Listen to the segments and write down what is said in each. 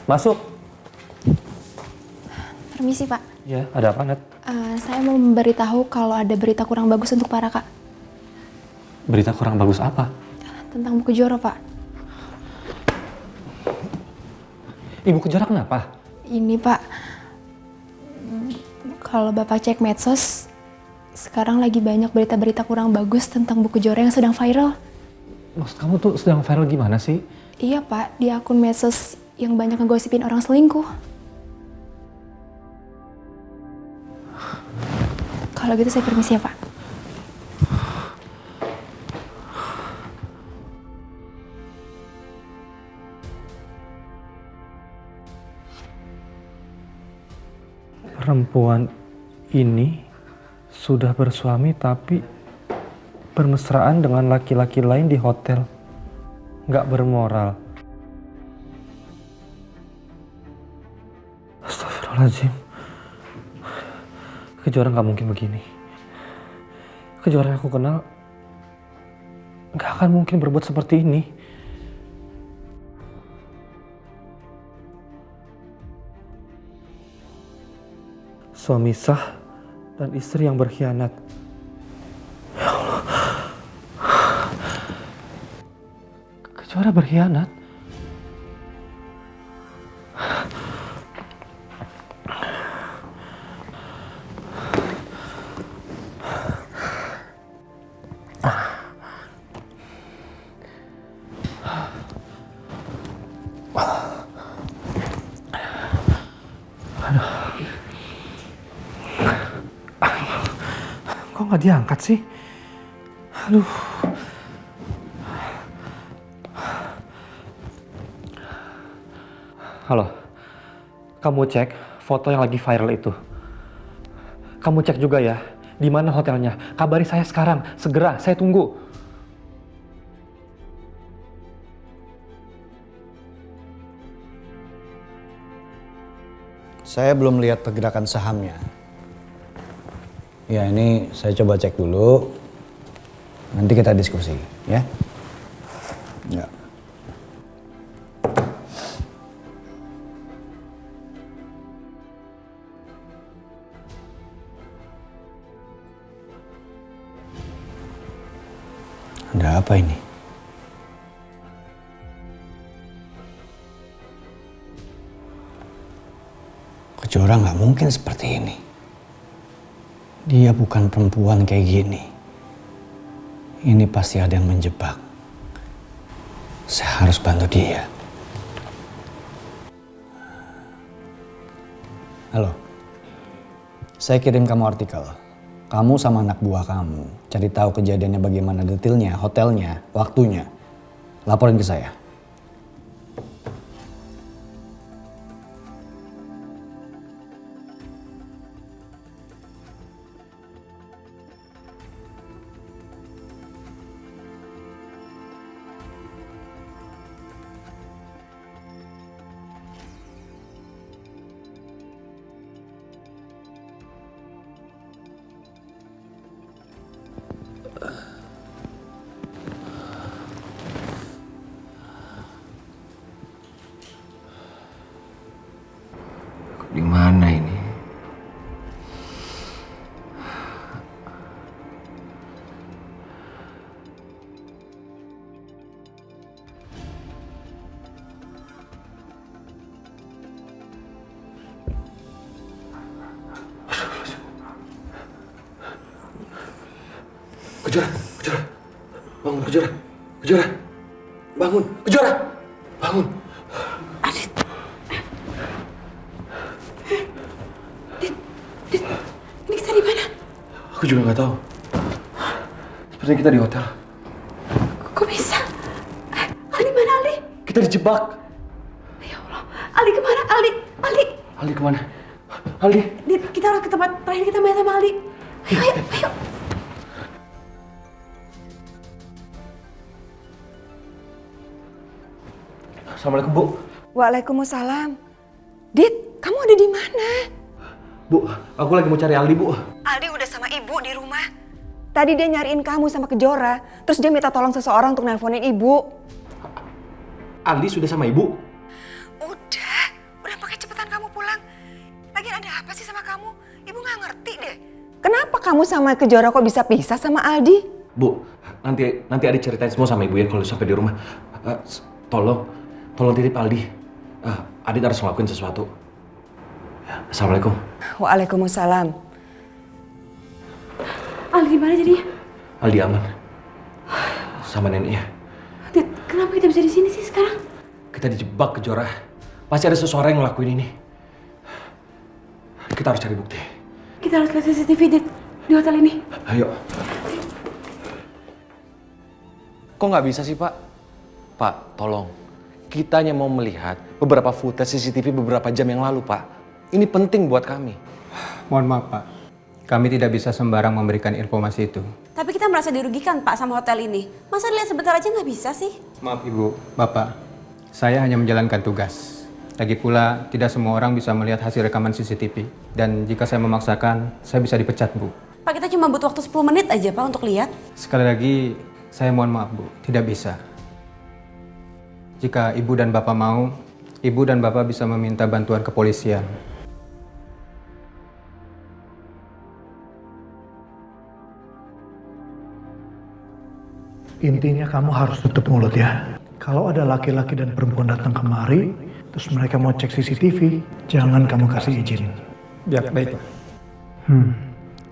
Masuk. Permisi, Pak. Ya, ada apa, Nat? Saya mau memberitahu kalau ada berita kurang bagus untuk para Kak. Berita kurang bagus apa? Tentang buku Joro, Pak. Ibu Kejora kenapa? Ini, Pak. Kalau Bapak cek medsos, sekarang lagi banyak berita-berita kurang bagus tentang buku Joro yang sedang viral. Maksud kamu tuh sedang viral gimana sih? Iya, Pak. Di akun medsos yang banyak ngegosipin orang selingkuh. Kalau gitu saya permisi ya, Pak. Perempuan ini sudah bersuami tapi bermesraan dengan laki-laki lain di hotel. Nggak bermoral. Astagfirullahaladzim. Kejora nggak mungkin begini. Kejora yang aku kenal nggak akan mungkin berbuat seperti ini. Suami sah dan istri yang berkhianat. Ya Allah. Kejora berkhianat? Kok nggak diangkat sih? Aduh. Halo. Kamu cek foto yang lagi viral itu. Kamu cek juga ya, di mana hotelnya. Kabari saya sekarang, segera, saya tunggu. Saya belum lihat pergerakan sahamnya. Ya ini saya coba cek dulu. Nanti kita diskusi, ya. Ya. Ada apa ini? Kejora nggak mungkin seperti ini. Dia bukan perempuan kayak gini. Ini pasti ada yang menjebak. Saya harus bantu dia. Halo. Saya kirim kamu artikel. Kamu sama anak buah kamu cari tahu kejadiannya bagaimana detailnya, hotelnya, waktunya. Laporin ke saya. Di mana ini? Kejora, Kejora, bangun Kejora, Kejora, bangun, Kejora, bangun. Ini kita di mana? Aku juga nggak tahu. Sepertinya kita di hotel. Kok bisa? Ali mana Ali? Kita dijebak. Ya Allah, Ali kemana? Ali. Ali kemana? Ali. Kita harus ke tempat terakhir kita main sama Ali. Ayo. Assalamualaikum, Bu. Waalaikumsalam. Dit, kamu ada di mana? Bu, aku lagi mau cari Aldi, Bu. Aldi udah sama ibu di rumah. Tadi dia nyariin kamu sama Kejora. Terus dia minta tolong seseorang untuk nelponin ibu. Aldi sudah sama Ibu? Udah. apa sih sama kamu? Ibu nggak ngerti deh. Kenapa kamu sama Kejora kok bisa pisah sama Aldi? Bu, nanti Adi ceritain semua sama ibu ya kalau sampai di rumah. Tolong titip Aldi. Adit harus ngelakuin sesuatu. Ya, Assalamualaikum. Waalaikumsalam. Aldi gimana jadinya? Aldi aman. Sama neneknya. Dit, kenapa kita bisa di sini sih sekarang? Kita dijebak Kejora. Pasti ada seseorang yang ngelakuin ini. Kita harus cari bukti. Kita harus lihat CCTV, Dit, di hotel ini. Ayo. Kok nggak bisa sih, Pak? Pak, tolong. Kita hanya mau melihat beberapa footage CCTV beberapa jam yang lalu, Pak. Ini penting buat kami. Mohon maaf, Pak. Kami tidak bisa sembarang memberikan informasi itu. Tapi kita merasa dirugikan, Pak, sama hotel ini. Masa lihat sebentar aja nggak bisa sih? Maaf, Ibu, Bapak. Saya hanya menjalankan tugas. Lagi pula, tidak semua orang bisa melihat hasil rekaman CCTV. Dan jika saya memaksakan, saya bisa dipecat, Bu. Pak, kita cuma butuh waktu 10 menit aja, Pak, untuk lihat. Sekali lagi, saya mohon maaf, Bu. Tidak bisa. Jika Ibu dan Bapak mau, Ibu dan Bapak bisa meminta bantuan kepolisian. Intinya kamu harus tutup mulut ya. Kalau ada laki-laki dan perempuan datang kemari, terus mereka mau cek CCTV, jangan kamu kasih izin. Ya, baik.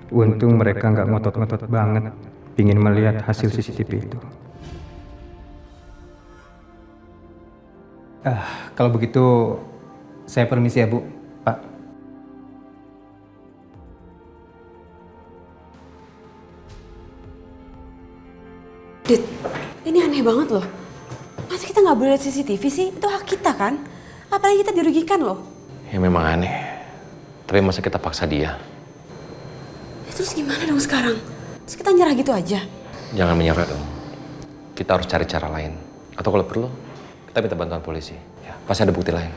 Untung mereka nggak ngotot-ngotot banget pingin melihat hasil CCTV itu. Kalau begitu, saya permisi ya, Bu, Pak. Dit, ini aneh banget loh. Masa kita nggak boleh lihat CCTV sih? Itu hak kita kan? Apalagi kita dirugikan loh. Ya memang aneh. Tapi masa kita paksa dia? Ya, terus gimana dong sekarang? Terus kita nyerah gitu aja? Jangan menyerah dong. Kita harus cari cara lain. Atau kalau perlu, kita minta bantuan polisi. Ya, pasti ada bukti lain.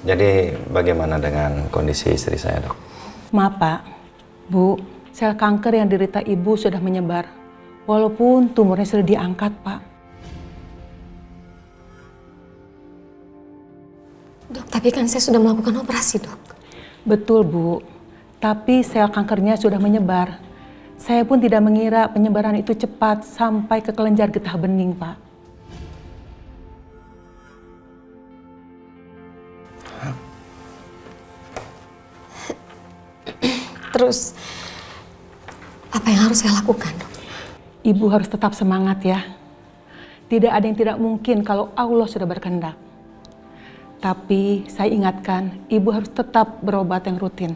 Jadi bagaimana dengan kondisi istri saya, Dok? Maaf, Pak. Bu, sel kanker yang derita Ibu sudah menyebar. Walaupun tumornya sudah diangkat, Pak. Dok, tapi kan saya sudah melakukan operasi, Dok. Betul, Bu. Tapi sel kankernya sudah menyebar. Saya pun tidak mengira penyebaran itu cepat sampai ke kelenjar getah bening, Pak. Terus, apa yang harus saya lakukan, Dok? Ibu harus tetap semangat ya. Tidak ada yang tidak mungkin kalau Allah sudah berkehendak. Tapi saya ingatkan, Ibu harus tetap berobat yang rutin.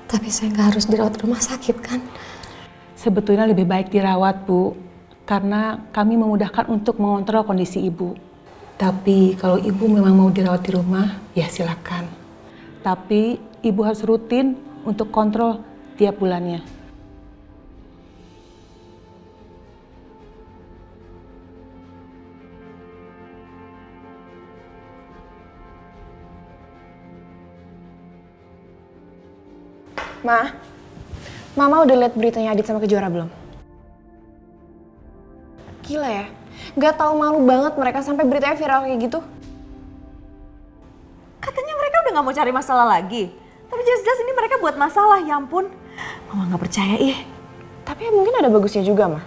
Tapi saya nggak harus dirawat di rumah sakit kan? Sebetulnya lebih baik dirawat, Bu. Karena kami memudahkan untuk mengontrol kondisi Ibu. Tapi kalau Ibu memang mau dirawat di rumah, ya silakan. Tapi Ibu harus rutin untuk kontrol tiap bulannya. Ma, Mama udah lihat beritanya Adit sama Kejora belum? Gila ya, nggak tahu malu banget mereka sampai beritanya viral kayak gitu. Katanya mereka udah nggak mau cari masalah lagi. Tapi jelas-jelas ini mereka buat masalah, ya ampun. Mama nggak percaya ih. Tapi mungkin ada bagusnya juga, Ma.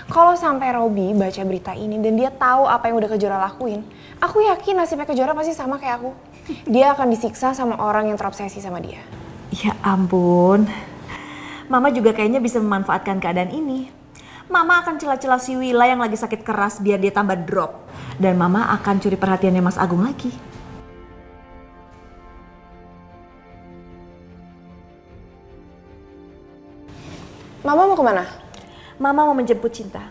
Kalau sampai Robi baca berita ini dan dia tahu apa yang udah Kejora lakuin, aku yakin nasibnya Kejora pasti sama kayak aku. Dia akan disiksa sama orang yang terobsesi sama dia. Ya ampun. Mama juga kayaknya bisa memanfaatkan keadaan ini. Mama akan celah-celah si Wila yang lagi sakit keras biar dia tambah drop. Dan Mama akan curi perhatiannya Mas Agung lagi. Mama mau kemana? Mama mau menjemput Cinta.